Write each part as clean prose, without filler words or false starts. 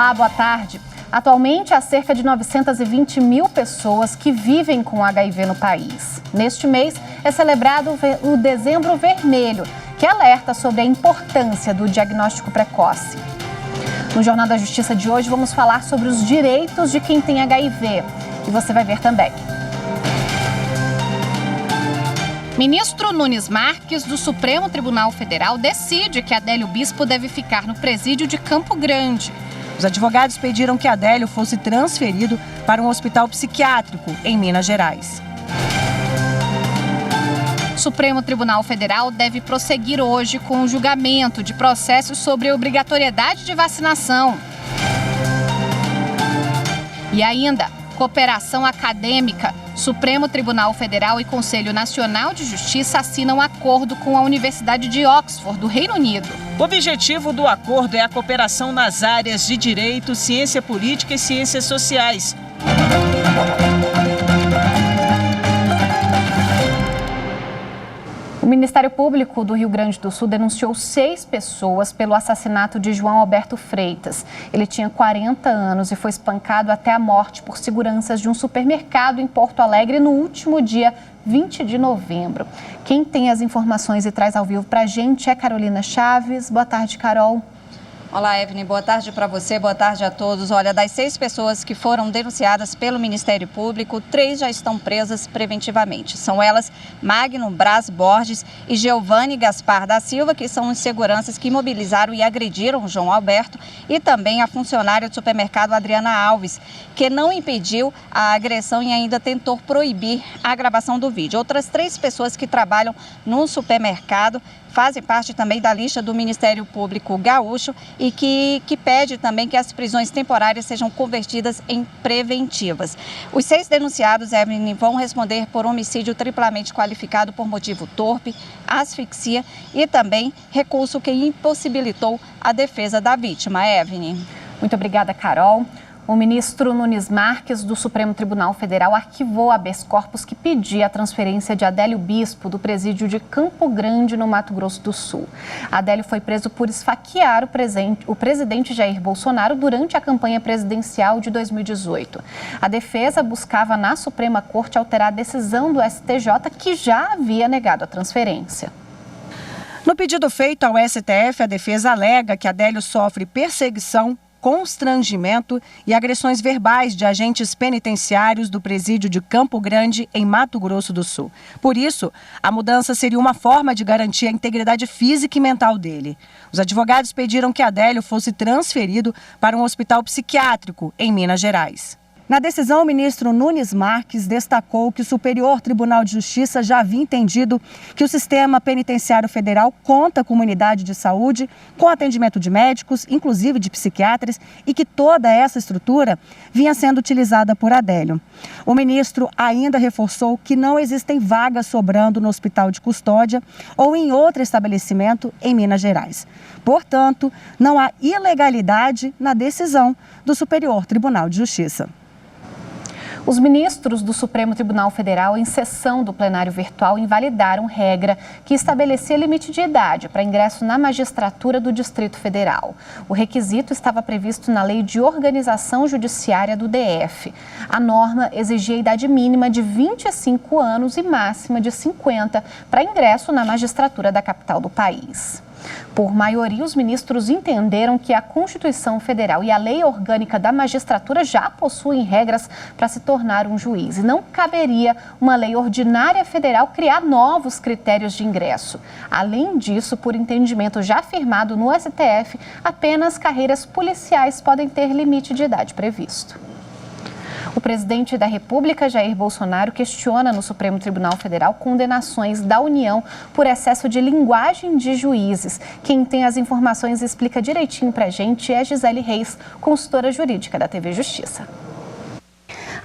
Olá, boa tarde. Atualmente, há cerca de 920 mil pessoas que vivem com HIV no país. Neste mês, é celebrado o Dezembro Vermelho, que alerta sobre a importância do diagnóstico precoce. No Jornal da Justiça de hoje, vamos falar sobre os direitos de quem tem HIV. E você vai ver também. Ministro Nunes Marques, do Supremo Tribunal Federal, decide que Adélio Bispo deve ficar no presídio de Campo Grande. Os advogados pediram que Adélio fosse transferido para um hospital psiquiátrico em Minas Gerais. O Supremo Tribunal Federal deve prosseguir hoje com o julgamento de processos sobre a obrigatoriedade de vacinação. E ainda, cooperação acadêmica. Supremo Tribunal Federal e Conselho Nacional de Justiça assinam acordo com a Universidade de Oxford, do Reino Unido. O objetivo do acordo é a cooperação nas áreas de direito, ciência política e ciências sociais. O Ministério Público do Rio Grande do Sul denunciou 6 pessoas pelo assassinato de João Alberto Freitas. Ele tinha 40 anos e foi espancado até a morte por seguranças de um supermercado em Porto Alegre no último dia 20 de novembro. Quem tem as informações e traz ao vivo para a gente é Carolina Chaves. Boa tarde, Carol. Olá, Evelyn. Boa tarde para você, boa tarde a todos. Olha, das 6 pessoas que foram denunciadas pelo Ministério Público, 3 já estão presas preventivamente. São elas Magno Braz Borges e Giovanni Gaspar da Silva, que são os seguranças que imobilizaram e agrediram João Alberto, e também a funcionária do supermercado Adriana Alves, que não impediu a agressão e ainda tentou proibir a gravação do vídeo. Outras 3 pessoas que trabalham no supermercado fazem parte também da lista do Ministério Público Gaúcho e que pede também que as prisões temporárias sejam convertidas em preventivas. Os 6 denunciados, Evelyn, vão responder por homicídio triplamente qualificado por motivo torpe, asfixia e também recurso que impossibilitou a defesa da vítima. Evelyn. Muito obrigada, Carol. O ministro Nunes Marques, do Supremo Tribunal Federal, arquivou habeas corpus que pedia a transferência de Adélio Bispo do presídio de Campo Grande, no Mato Grosso do Sul. Adélio foi preso por esfaquear o presidente Jair Bolsonaro durante a campanha presidencial de 2018. A defesa buscava na Suprema Corte alterar a decisão do STJ, que já havia negado a transferência. No pedido feito ao STF, a defesa alega que Adélio sofre perseguição, constrangimento e agressões verbais de agentes penitenciários do presídio de Campo Grande, em Mato Grosso do Sul. Por isso, a mudança seria uma forma de garantir a integridade física e mental dele. Os advogados pediram que Adélio fosse transferido para um hospital psiquiátrico em Minas Gerais. Na decisão, o ministro Nunes Marques destacou que o Superior Tribunal de Justiça já havia entendido que o sistema penitenciário federal conta com uma unidade de saúde, com atendimento de médicos, inclusive de psiquiatras, e que toda essa estrutura vinha sendo utilizada por Adélio. O ministro ainda reforçou que não existem vagas sobrando no hospital de custódia ou em outro estabelecimento em Minas Gerais. Portanto, não há ilegalidade na decisão do Superior Tribunal de Justiça. Os ministros do Supremo Tribunal Federal, em sessão do plenário virtual, invalidaram regra que estabelecia limite de idade para ingresso na magistratura do Distrito Federal. O requisito estava previsto na Lei de Organização Judiciária do DF. A norma exigia a idade mínima de 25 anos e máxima de 50 para ingresso na magistratura da capital do país. Por maioria, os ministros entenderam que a Constituição Federal e a Lei Orgânica da Magistratura já possuem regras para se tornar um juiz e não caberia uma lei ordinária federal criar novos critérios de ingresso. Além disso, por entendimento já firmado no STF, apenas carreiras policiais podem ter limite de idade previsto. O presidente da República, Jair Bolsonaro, questiona no Supremo Tribunal Federal condenações da União por excesso de linguagem de juízes. Quem tem as informações e explica direitinho para a gente é Gisele Reis, consultora jurídica da TV Justiça.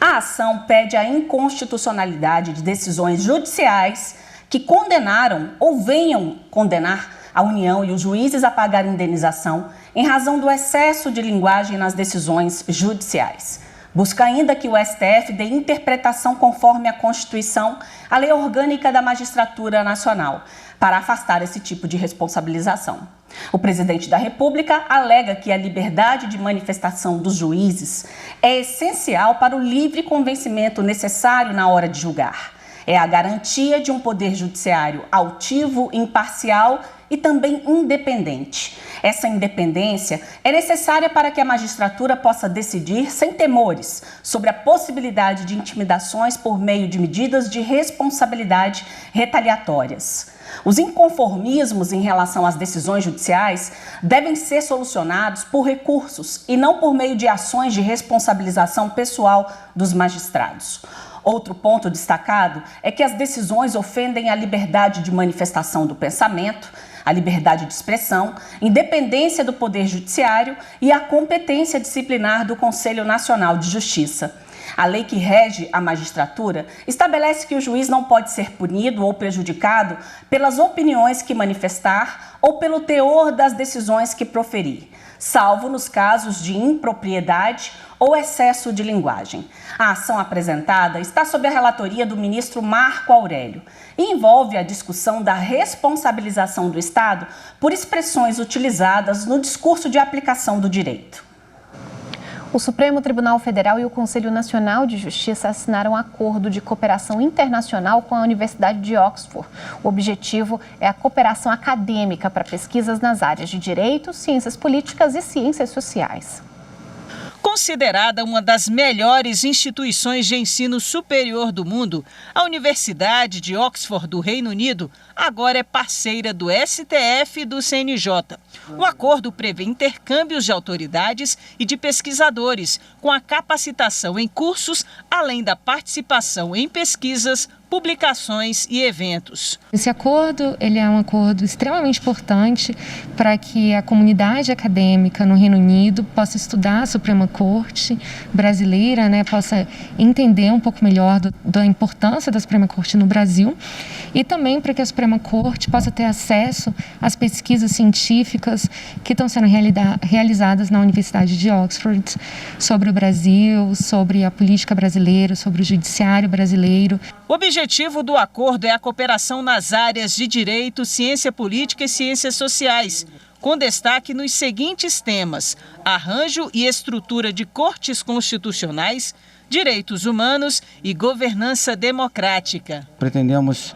A ação pede a inconstitucionalidade de decisões judiciais que condenaram ou venham condenar a União e os juízes a pagar indenização em razão do excesso de linguagem nas decisões judiciais. Busca ainda que o STF dê interpretação conforme a Constituição, a Lei Orgânica da Magistratura Nacional, para afastar esse tipo de responsabilização. O presidente da República alega que a liberdade de manifestação dos juízes é essencial para o livre convencimento necessário na hora de julgar. É a garantia de um poder judiciário altivo, imparcial e também independente. Essa independência é necessária para que a magistratura possa decidir sem temores sobre a possibilidade de intimidações por meio de medidas de responsabilidade retaliatórias. Os inconformismos em relação às decisões judiciais devem ser solucionados por recursos e não por meio de ações de responsabilização pessoal dos magistrados. Outro ponto destacado é que as decisões ofendem a liberdade de manifestação do pensamento, a liberdade de expressão, independência do Poder Judiciário e a competência disciplinar do Conselho Nacional de Justiça. A lei que rege a magistratura estabelece que o juiz não pode ser punido ou prejudicado pelas opiniões que manifestar ou pelo teor das decisões que proferir, salvo nos casos de impropriedade ou excesso de linguagem. A ação apresentada está sob a relatoria do ministro Marco Aurélio e envolve a discussão da responsabilização do Estado por expressões utilizadas no discurso de aplicação do direito. O Supremo Tribunal Federal e o Conselho Nacional de Justiça assinaram um acordo de cooperação internacional com a Universidade de Oxford. O objetivo é a cooperação acadêmica para pesquisas nas áreas de direito, ciências políticas e ciências sociais. Considerada uma das melhores instituições de ensino superior do mundo, a Universidade de Oxford do Reino Unido agora é parceira do STF e do CNJ. O acordo prevê intercâmbios de autoridades e de pesquisadores, com a capacitação em cursos, além da participação em pesquisas, publicações e eventos. Esse acordo ele é um acordo extremamente importante para que a comunidade acadêmica no Reino Unido possa estudar a Suprema Corte brasileira, possa entender um pouco melhor da importância da Suprema Corte no Brasil e também para que a Suprema Corte possa ter acesso às pesquisas científicas que estão sendo realizadas na Universidade de Oxford sobre o Brasil, sobre a política brasileira, sobre o judiciário brasileiro. O objetivo do acordo é a cooperação nas áreas de direito, ciência política e ciências sociais, com destaque nos seguintes temas: arranjo e estrutura de cortes constitucionais, direitos humanos e governança democrática. Pretendemos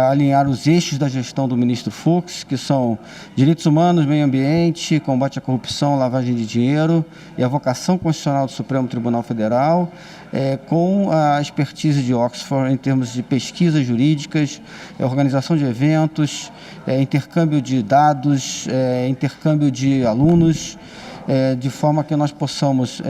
alinhar os eixos da gestão do ministro Fux, que são direitos humanos, meio ambiente, combate à corrupção, lavagem de dinheiro e a vocação constitucional do Supremo Tribunal Federal, com a expertise de Oxford em termos de pesquisas jurídicas, organização de eventos, intercâmbio de dados, intercâmbio de alunos, de forma que nós possamos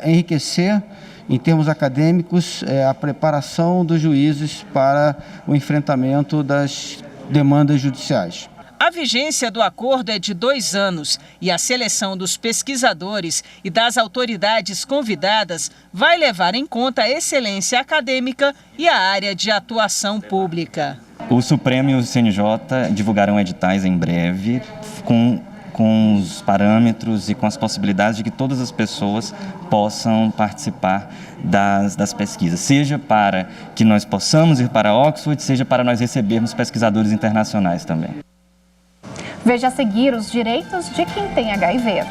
enriquecer em termos acadêmicos, a preparação dos juízes para o enfrentamento das demandas judiciais. A vigência do acordo é de 2 anos e a seleção dos pesquisadores e das autoridades convidadas vai levar em conta a excelência acadêmica e a área de atuação pública. O Supremo e o CNJ divulgarão editais em breve com os parâmetros e com as possibilidades de que todas as pessoas possam participar das pesquisas, seja para que nós possamos ir para Oxford, seja para nós recebermos pesquisadores internacionais também. Veja a seguir os direitos de quem tem HIV.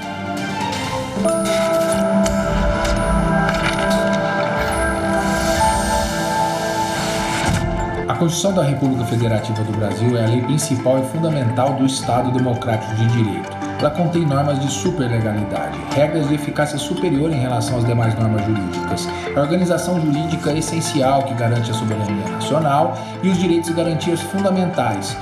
A Constituição da República Federativa do Brasil é a lei principal e fundamental do Estado Democrático de Direito. Ela contém normas de superlegalidade, regras de eficácia superior em relação às demais normas jurídicas, a organização jurídica essencial que garante a soberania nacional e os direitos e garantias fundamentais.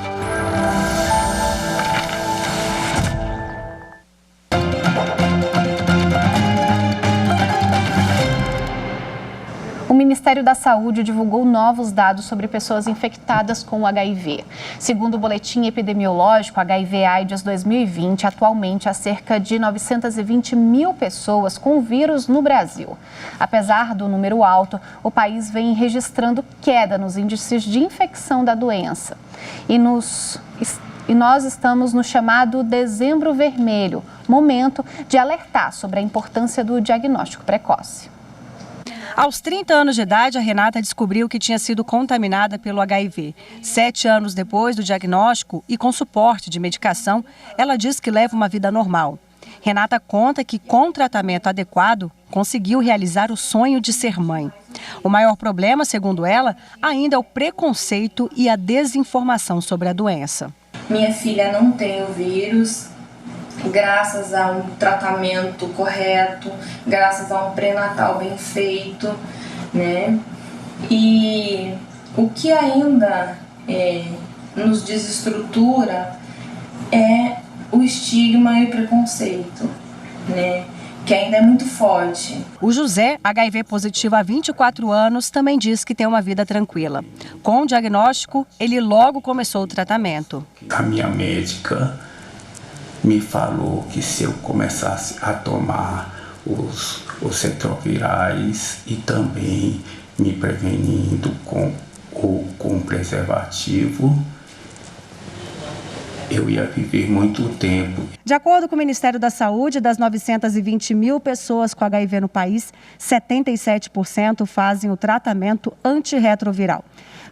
O Ministério da Saúde divulgou novos dados sobre pessoas infectadas com o HIV. Segundo o boletim epidemiológico HIV/AIDS 2020, atualmente há cerca de 920 mil pessoas com o vírus no Brasil. Apesar do número alto, o país vem registrando queda nos índices de infecção da doença. E nós estamos no chamado Dezembro Vermelho, momento de alertar sobre a importância do diagnóstico precoce. Aos 30 anos de idade, a Renata descobriu que tinha sido contaminada pelo HIV. 7 anos depois do diagnóstico e com suporte de medicação, ela diz que leva uma vida normal. Renata conta que, com tratamento adequado, conseguiu realizar o sonho de ser mãe. O maior problema, segundo ela, ainda é o preconceito e a desinformação sobre a doença. Minha filha não tem o vírus, graças a um tratamento correto, graças a um pré-natal bem feito, né? E o que ainda nos desestrutura é o estigma e o preconceito, né? Que ainda é muito forte. O José, HIV positivo há 24 anos, também diz que tem uma vida tranquila. Com o diagnóstico, ele logo começou o tratamento. A minha médica me falou que se eu começasse a tomar os retrovirais e também me prevenindo com preservativo, eu ia viver muito tempo. De acordo com o Ministério da Saúde, das 920 mil pessoas com HIV no país, 77% fazem o tratamento antirretroviral.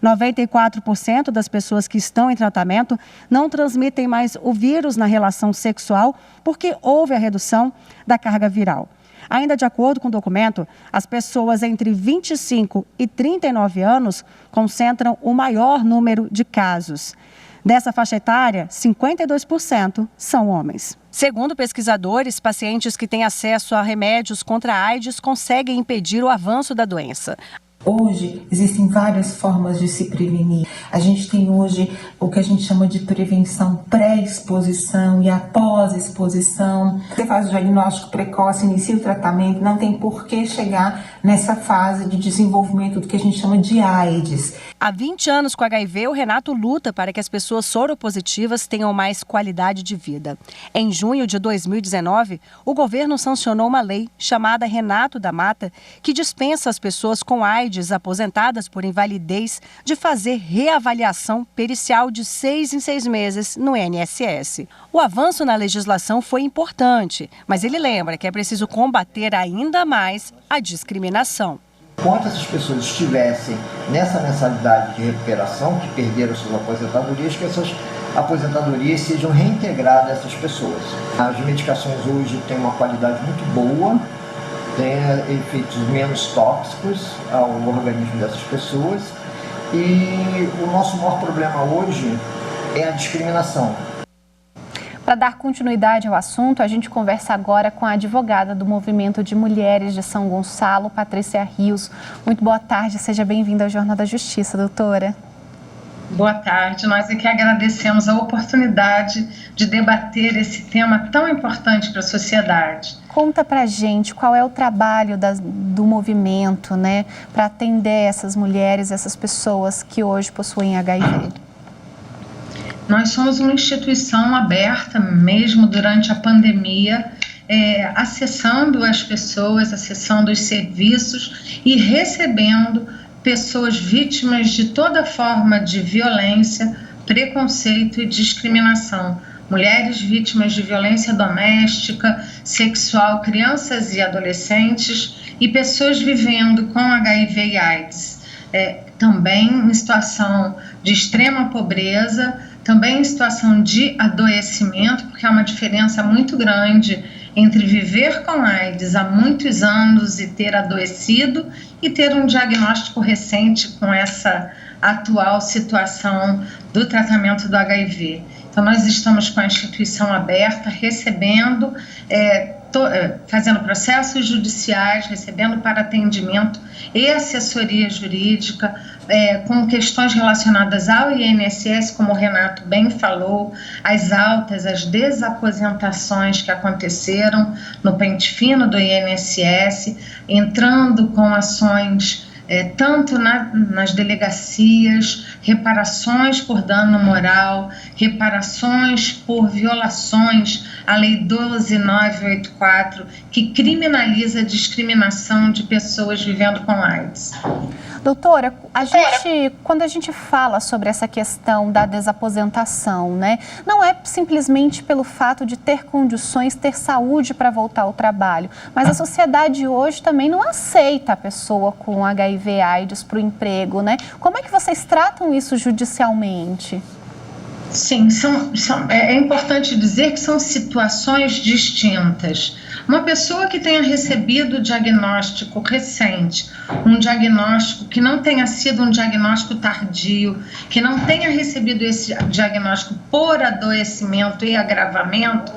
94% das pessoas que estão em tratamento não transmitem mais o vírus na relação sexual porque houve a redução da carga viral. Ainda de acordo com o documento, as pessoas entre 25 e 39 anos concentram o maior número de casos. Dessa faixa etária, 52% são homens. Segundo pesquisadores, pacientes que têm acesso a remédios contra a AIDS conseguem impedir o avanço da doença. Hoje existem várias formas de se prevenir. A gente tem hoje o que a gente chama de prevenção pré-exposição e após-exposição. Você faz o diagnóstico precoce, inicia o tratamento, não tem por que chegar nessa fase de desenvolvimento do que a gente chama de AIDS. Há 20 anos com HIV, o Renato luta para que as pessoas soropositivas tenham mais qualidade de vida. Em junho de 2019, o governo sancionou uma lei chamada Renato da Mata, que dispensa as pessoas com AIDS aposentadas por invalidez de fazer reavaliação pericial de 6 em 6 meses no INSS. O avanço na legislação foi importante, mas ele lembra que é preciso combater ainda mais a discriminação. Enquanto essas pessoas estivessem nessa mensalidade de recuperação, que perderam suas aposentadorias, que essas aposentadorias sejam reintegradas a essas pessoas. As medicações hoje têm uma qualidade muito boa, tem efeitos menos tóxicos ao organismo dessas pessoas, e o nosso maior problema hoje é a discriminação. Para dar continuidade ao assunto, a gente conversa agora com a advogada do Movimento de Mulheres de São Gonçalo, Patrícia Rios. Muito boa tarde, seja bem-vinda ao Jornal da Justiça, doutora. Boa tarde, nós é que agradecemos a oportunidade de debater esse tema tão importante para a sociedade. Conta pra gente qual é o trabalho do movimento, né, para atender essas mulheres, essas pessoas que hoje possuem HIV. Nós somos uma instituição aberta, mesmo durante a pandemia, acessando as pessoas, acessando os serviços e recebendo pessoas vítimas de toda forma de violência, preconceito e discriminação. Mulheres vítimas de violência doméstica, sexual, crianças e adolescentes e pessoas vivendo com HIV e AIDS. Também em situação de extrema pobreza, também em situação de adoecimento, porque há uma diferença muito grande entre viver com AIDS há muitos anos e ter adoecido e ter um diagnóstico recente com essa atual situação do tratamento do HIV. Então, nós estamos com a instituição aberta, recebendo, fazendo processos judiciais, recebendo para atendimento e assessoria jurídica, com questões relacionadas ao INSS, como o Renato bem falou, as altas, as desaposentações que aconteceram no pente fino do INSS, entrando com ações tanto nas delegacias, reparações por dano moral, reparações por violações à Lei 12.984, que criminaliza a discriminação de pessoas vivendo com AIDS. Doutora, quando a gente fala sobre essa questão da desaposentação, né, não é simplesmente pelo fato de ter condições, ter saúde para voltar ao trabalho, mas a sociedade hoje também não aceita a pessoa com HIV/AIDS para o emprego, né? Como é que vocês tratam isso judicialmente? Sim, é importante dizer que são situações distintas. Uma pessoa que tenha recebido o diagnóstico recente, um diagnóstico que não tenha sido um diagnóstico tardio, que não tenha recebido esse diagnóstico por adoecimento e agravamento,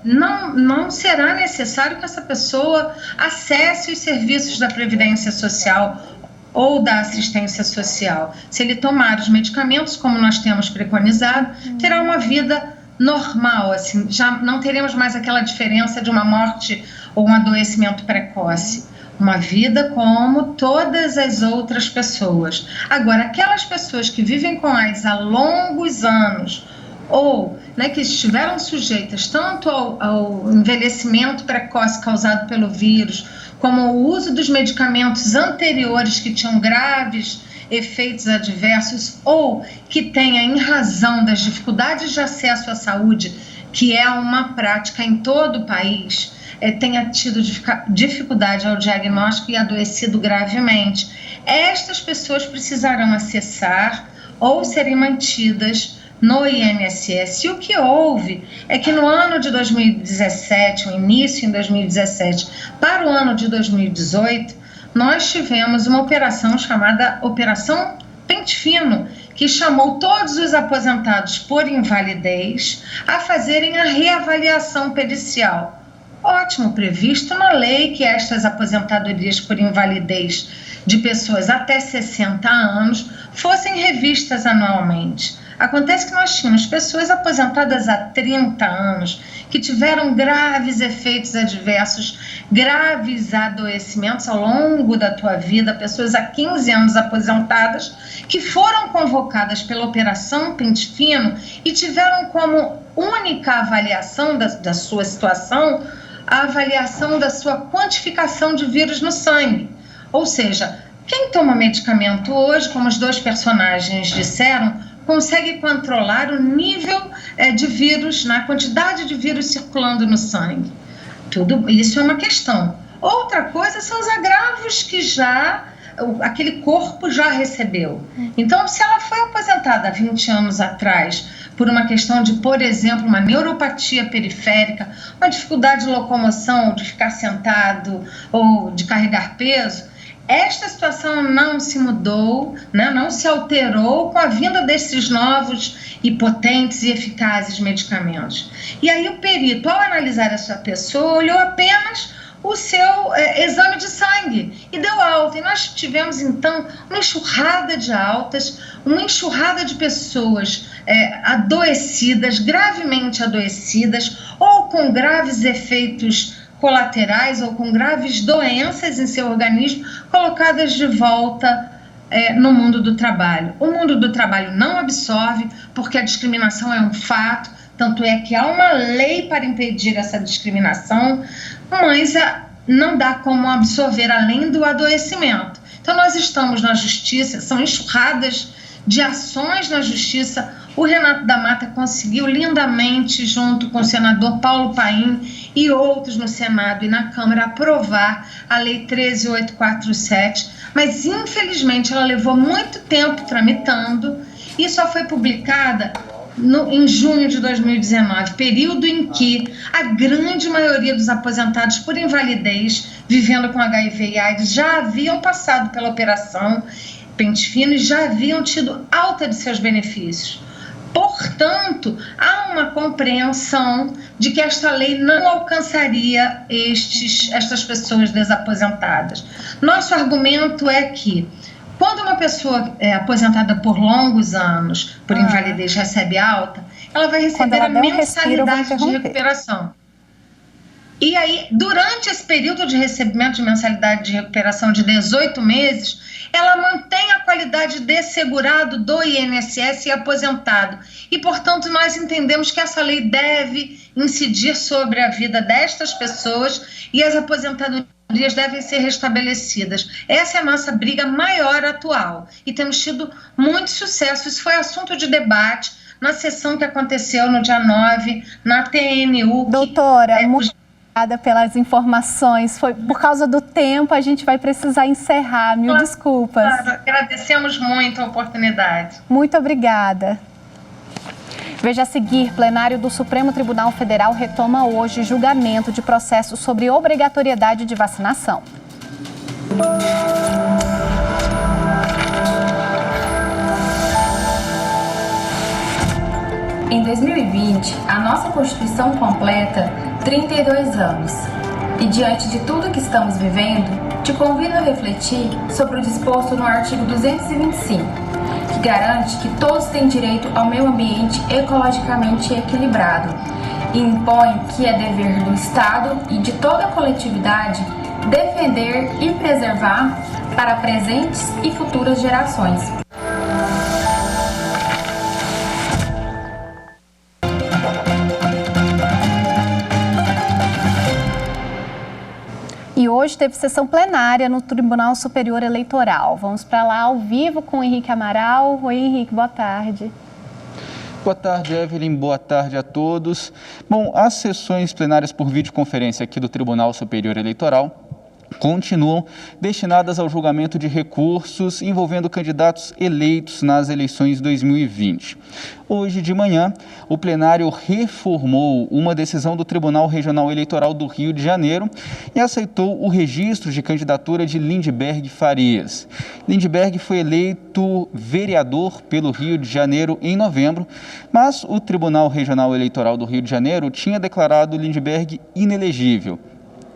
não será necessário que essa pessoa acesse os serviços da Previdência Social ou da assistência social. Se ele tomar os medicamentos, como nós temos preconizado, terá uma vida normal, assim, já não teremos mais aquela diferença de uma morte ou um adoecimento precoce. Uma vida como todas as outras pessoas. Agora, aquelas pessoas que vivem com AIDS há longos anos, ou que estiveram sujeitas tanto ao envelhecimento precoce causado pelo vírus, como o uso dos medicamentos anteriores que tinham graves efeitos adversos, ou que tenha, em razão das dificuldades de acesso à saúde, que é uma prática em todo o país, tenha tido dificuldade ao diagnóstico e adoecido gravemente. Estas pessoas precisarão acessar ou serem mantidas no INSS. E o que houve é que no ano de 2017, o início em 2017, para o ano de 2018, nós tivemos uma operação chamada Operação Pente Fino, que chamou todos os aposentados por invalidez a fazerem a reavaliação pericial. Ótimo, previsto na lei que estas aposentadorias por invalidez de pessoas até 60 anos fossem revistas anualmente. Acontece que nós tínhamos pessoas aposentadas há 30 anos que tiveram graves efeitos adversos, graves adoecimentos ao longo da tua vida, pessoas há 15 anos aposentadas que foram convocadas pela Operação Pente Fino e tiveram como única avaliação da sua situação a avaliação da sua quantificação de vírus no sangue. Ou seja, quem toma medicamento hoje, como os dois personagens disseram, consegue controlar o nível de vírus, a quantidade de vírus circulando no sangue. Tudo isso é uma questão. Outra coisa são os agravos que aquele corpo já recebeu. Então, se ela foi aposentada há 20 anos atrás por uma questão de, por exemplo, uma neuropatia periférica, uma dificuldade de locomoção, ou de ficar sentado, ou de carregar peso, esta situação não se mudou, não se alterou com a vinda desses novos e potentes e eficazes medicamentos. E aí o perito, ao analisar essa pessoa, olhou apenas o seu exame de sangue e deu alta. E nós tivemos, então, uma enxurrada de altas, uma enxurrada de pessoas adoecidas, gravemente adoecidas, ou com graves efeitos colaterais ou com graves doenças em seu organismo, colocadas de volta no mundo do trabalho. O mundo do trabalho não absorve, porque a discriminação é um fato, tanto é que há uma lei para impedir essa discriminação, mas não dá como absorver além do adoecimento. Então nós estamos na justiça, são enxurradas de ações na justiça. O Renato da Mata conseguiu lindamente, junto com o senador Paulo Paim e outros no Senado e na Câmara, aprovar a Lei 13.847, mas infelizmente ela levou muito tempo tramitando e só foi publicada em junho de 2019, período em que a grande maioria dos aposentados por invalidez vivendo com HIV e AIDS já haviam passado pela Operação Pente Fino e já haviam tido alta de seus benefícios. Portanto, há uma compreensão de que esta lei não alcançaria estas pessoas desaposentadas. Nosso argumento é que, quando uma pessoa é aposentada por longos anos, por invalidez, recebe alta, ela vai receber a mensalidade de recuperação. E aí, durante esse período de recebimento de mensalidade de recuperação de 18 meses, ela mantém a qualidade de segurado do INSS e aposentado. E, portanto, nós entendemos que essa lei deve incidir sobre a vida destas pessoas e as aposentadorias devem ser restabelecidas. Essa é a nossa briga maior atual e temos tido muito sucesso. Isso foi assunto de debate na sessão que aconteceu no dia 9, na TNU. Doutora, muito obrigada pelas informações. Foi por causa do tempo, a gente vai precisar encerrar. Mil desculpas. Agradecemos muito a oportunidade. Muito obrigada. Veja a seguir, plenário do Supremo Tribunal Federal retoma hoje julgamento de processo sobre obrigatoriedade de vacinação. Em 2020, a nossa Constituição completa 32 anos. E diante de tudo que estamos vivendo, te convido a refletir sobre o disposto no artigo 225, que garante que todos têm direito ao meio ambiente ecologicamente equilibrado e impõe que é dever do Estado e de toda a coletividade defender e preservar para presentes e futuras gerações. E hoje teve sessão plenária no Tribunal Superior Eleitoral. Vamos para lá ao vivo com o Henrique Amaral. Oi, Henrique, boa tarde. Boa tarde, Evelyn. Boa tarde a todos. Bom, as sessões plenárias por videoconferência aqui do Tribunal Superior Eleitoral continuam destinadas ao julgamento de recursos envolvendo candidatos eleitos nas eleições de 2020. Hoje de manhã, o plenário reformou uma decisão do Tribunal Regional Eleitoral do Rio de Janeiro e aceitou o registro de candidatura de Lindbergh Farias. Lindbergh foi eleito vereador pelo Rio de Janeiro em novembro, mas o Tribunal Regional Eleitoral do Rio de Janeiro tinha declarado Lindbergh inelegível.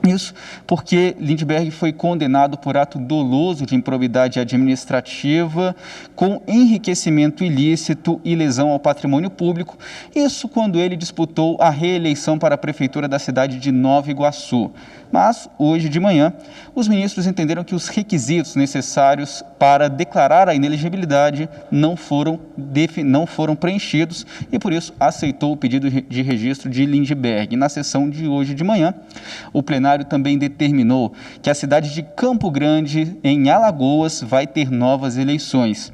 Isso porque Lindbergh foi condenado por ato doloso de improbidade administrativa com enriquecimento ilícito e lesão ao patrimônio público, isso quando ele disputou a reeleição para a prefeitura da cidade de Nova Iguaçu. Mas, hoje de manhã, os ministros entenderam que os requisitos necessários para declarar a inelegibilidade não foram preenchidos e, por isso, aceitou o pedido de registro de Lindbergh. Na sessão de hoje de manhã, o plenário também determinou que a cidade de Campo Grande, em Alagoas, vai ter novas eleições.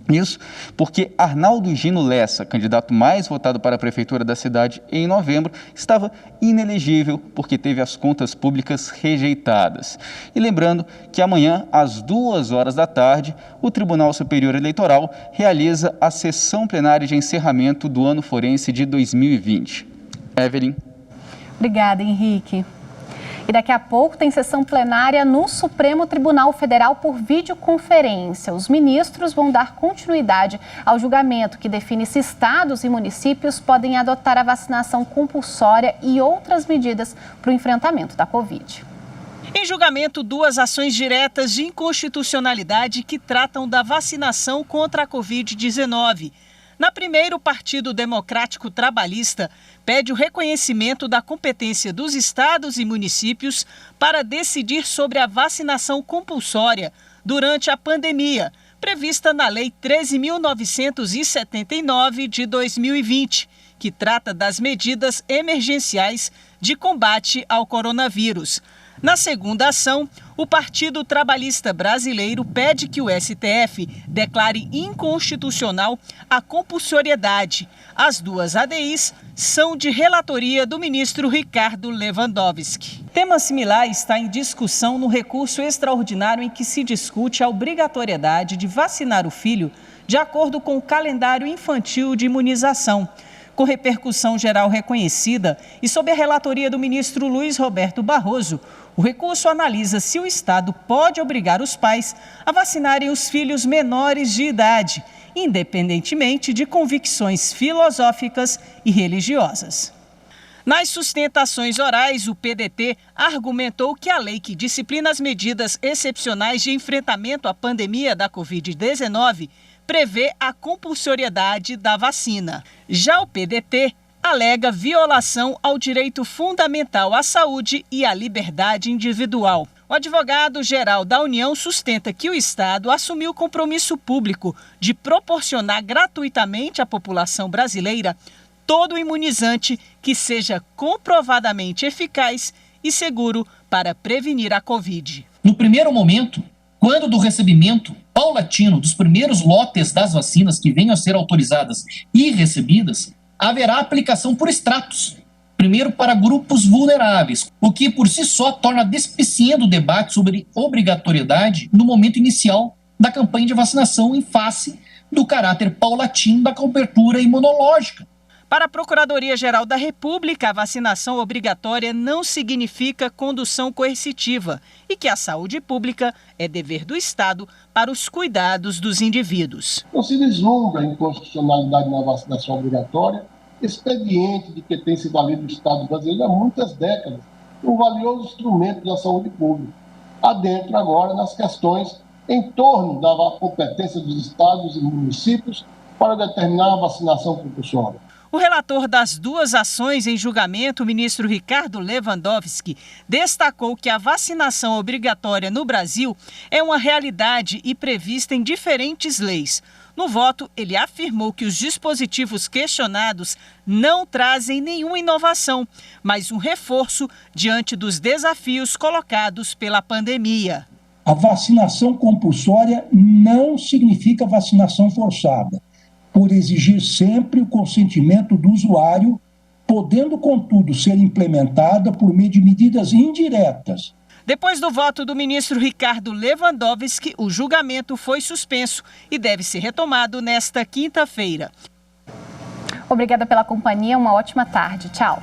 Isso porque Arnaldo Gino Lessa, candidato mais votado para a prefeitura da cidade em novembro, estava inelegível porque teve as contas públicas rejeitadas. E lembrando que amanhã, às 14h, o Tribunal Superior Eleitoral realiza a sessão plenária de encerramento do ano forense de 2020. Evelyn. Obrigada, Henrique. E daqui a pouco tem sessão plenária no Supremo Tribunal Federal por videoconferência. Os ministros vão dar continuidade ao julgamento que define se estados e municípios podem adotar a vacinação compulsória e outras medidas para o enfrentamento da Covid. Em julgamento, duas ações diretas de inconstitucionalidade que tratam da vacinação contra a Covid-19. Na primeira, o Partido Democrático Trabalhista pede o reconhecimento da competência dos estados e municípios para decidir sobre a vacinação compulsória durante a pandemia, prevista na Lei 13.979 de 2020, que trata das medidas emergenciais de combate ao coronavírus. Na segunda ação, o Partido Trabalhista Brasileiro pede que o STF declare inconstitucional a compulsoriedade. As duas ADIs são de relatoria do ministro Ricardo Lewandowski. Tema similar está em discussão no recurso extraordinário em que se discute a obrigatoriedade de vacinar o filho de acordo com o calendário infantil de imunização. Com repercussão geral reconhecida e sob a relatoria do ministro Luiz Roberto Barroso, o recurso analisa se o Estado pode obrigar os pais a vacinarem os filhos menores de idade, independentemente de convicções filosóficas e religiosas. Nas sustentações orais, o PDT argumentou que a lei que disciplina as medidas excepcionais de enfrentamento à pandemia da Covid-19 prevê a compulsoriedade da vacina. Já o PDT alega violação ao direito fundamental à saúde e à liberdade individual. O advogado-geral da União sustenta que o Estado assumiu o compromisso público de proporcionar gratuitamente à população brasileira todo imunizante que seja comprovadamente eficaz e seguro para para prevenir a Covid. No primeiro momento, quando do recebimento paulatino dos primeiros lotes das vacinas que venham a ser autorizadas e recebidas, haverá aplicação por estratos. Primeiro para grupos vulneráveis, o que por si só torna despiciente o debate sobre obrigatoriedade no momento inicial da campanha de vacinação em face do caráter paulatino da cobertura imunológica. Para a Procuradoria-Geral da República, a vacinação obrigatória não significa condução coercitiva e que a saúde pública é dever do Estado para os cuidados dos indivíduos. Não se vislumbra a inconstitucionalidade na vacinação obrigatória, expediente de que tem se valido o Estado brasileiro há muitas décadas, um valioso instrumento da saúde pública. Adentro agora nas questões em torno da competência dos estados e municípios para determinar a vacinação compulsória. O relator das duas ações em julgamento, o ministro Ricardo Lewandowski, destacou que a vacinação obrigatória no Brasil é uma realidade e prevista em diferentes leis. No voto, ele afirmou que os dispositivos questionados não trazem nenhuma inovação, mas um reforço diante dos desafios colocados pela pandemia. A vacinação compulsória não significa vacinação forçada, por exigir sempre o consentimento do usuário, podendo, contudo, ser implementada por meio de medidas indiretas. Depois do voto do ministro Ricardo Lewandowski, o julgamento foi suspenso e deve ser retomado nesta quinta-feira. Obrigada pela companhia, uma ótima tarde. Tchau.